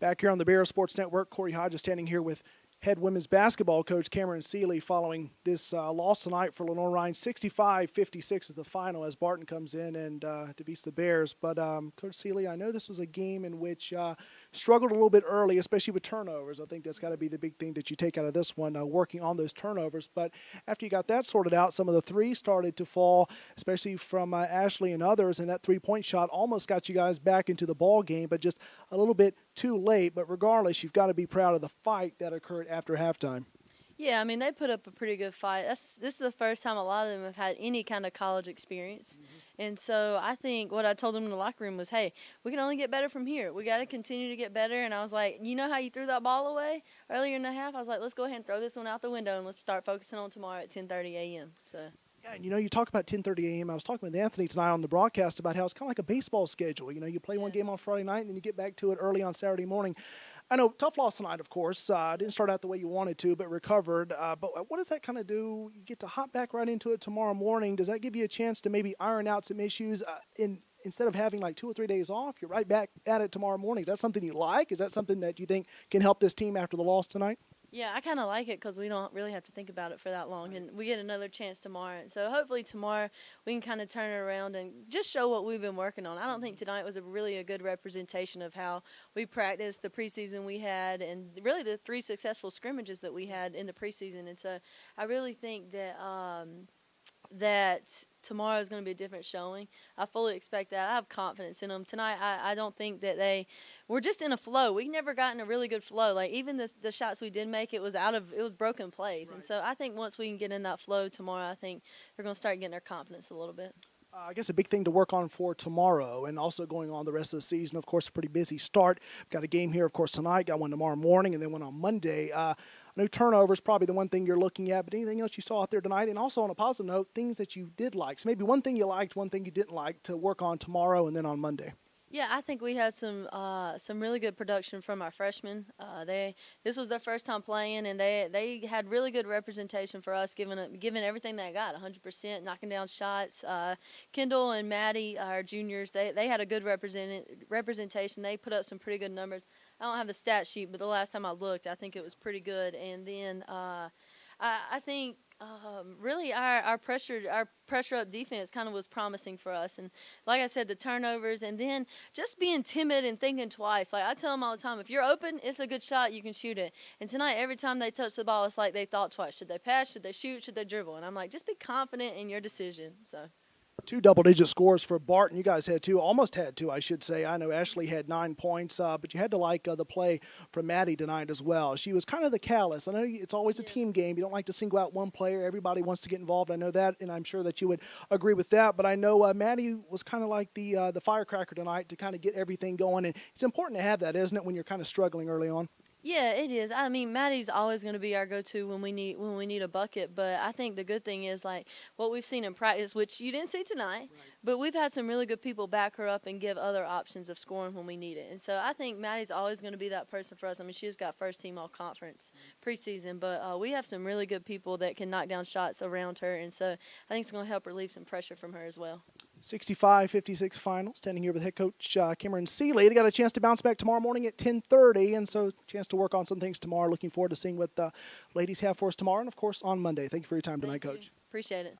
Back here on the Bears Sports Network, Corey Hodges standing here with head women's basketball coach Cam Sealey following this loss tonight for Lenoir-Rhyne. 65-56 is the final as Barton comes in and defeats the Bears. But Coach Sealey, I know this was a game in which struggled a little bit early, especially with turnovers. I think that's got to be the big thing that you take out of this one, working on those turnovers. But after you got that sorted out, some of the threes started to fall, especially from Ashley and others, and that three-point shot almost got you guys back into the ball game, but just a little bit too late. But regardless, you've got to be proud of the fight that occurred after halftime. Yeah, I mean, they put up a pretty good fight. This is the first time a lot of them have had any kind of college experience. And so I think what I told them in the locker room was, hey, we can only get better from here. We got to continue to get better. And I was like, you know how you threw that ball away earlier in the half? I was like, let's go ahead and throw this one out the window and let's start focusing on tomorrow at 10:30 a.m. So. Yeah, and you talk about 10:30 a.m. I was talking with Anthony tonight on the broadcast about how it's kind of like a baseball schedule. You play one game on Friday night and then you get back to it early on Saturday morning. I know, tough loss tonight, of course. Didn't start out the way you wanted to, but recovered. But what does that kind of do? You get to hop back right into it tomorrow morning. Does that give you a chance to maybe iron out some issues instead of having like 2 or 3 days off? You're right back at it tomorrow morning. Is that something you like? Is that something that you think can help this team after the loss tonight? Yeah, I kind of like it because we don't really have to think about it for that long, and we get another chance tomorrow. So hopefully tomorrow we can kind of turn it around and just show what we've been working on. I don't think tonight was really a good representation of how we practiced, the preseason we had, and really the 3 successful scrimmages that we had in the preseason. And so I really think that that tomorrow is going to be a different showing. I fully expect that. I have confidence in them. Tonight, I don't think that we're just in a flow. We never got in a really good flow. Like, even the shots we did make, it was broken plays. Right. And so I think once we can get in that flow tomorrow, I think they're going to start getting their confidence a little bit. I guess a big thing to work on for tomorrow and also going on the rest of the season. Of course, a pretty busy start. Got a game here, of course, tonight. Got one tomorrow morning and then one on Monday. I know turnover is probably the one thing you're looking at, but anything else you saw out there tonight? And also on a positive note, things that you did like. So maybe one thing you liked, one thing you didn't like to work on tomorrow and then on Monday. Yeah, I think we had some really good production from our freshmen. This was their first time playing, and they had really good representation for us, giving everything they got, 100%, knocking down shots. Kendall and Maddie, our juniors, they had a good representation. They put up some pretty good numbers. I don't have the stat sheet, but the last time I looked, I think it was pretty good. And then I think really our pressure up defense kind of was promising for us. And like I said, the turnovers and then just being timid and thinking twice. Like I tell them all the time, if you're open, it's a good shot, you can shoot it. And tonight, every time they touched the ball, it's like they thought twice. Should they pass? Should they shoot? Should they dribble? And I'm like, just be confident in your decision. So. 2 double-digit scores for Barton. You guys had 2, almost had 2, I should say. I know Ashley had 9 points, but you had to like the play from Maddie tonight as well. She was kind of the callous. I know it's always a team game. You don't like to single out one player. Everybody wants to get involved. I know that, and I'm sure that you would agree with that. But I know Maddie was kind of like the firecracker tonight to kind of get everything going. And it's important to have that, isn't it, when you're kind of struggling early on? Yeah, it is. I mean, Maddie's always going to be our go-to when we need a bucket. But I think the good thing is like what we've seen in practice, which you didn't see tonight, right. But we've had some really good people back her up and give other options of scoring when we need it. And so I think Maddie's always going to be that person for us. I mean, she just got first team all conference preseason, but we have some really good people that can knock down shots around her, and so I think it's going to help relieve some pressure from her as well. 65-56 final. Standing here with head coach Cam Sealey. They got a chance to bounce back tomorrow morning at 10:30, and so chance to work on some things tomorrow. Looking forward to seeing what the ladies have for us tomorrow and, of course, on Monday. Thank you for your time tonight, Coach. Appreciate it.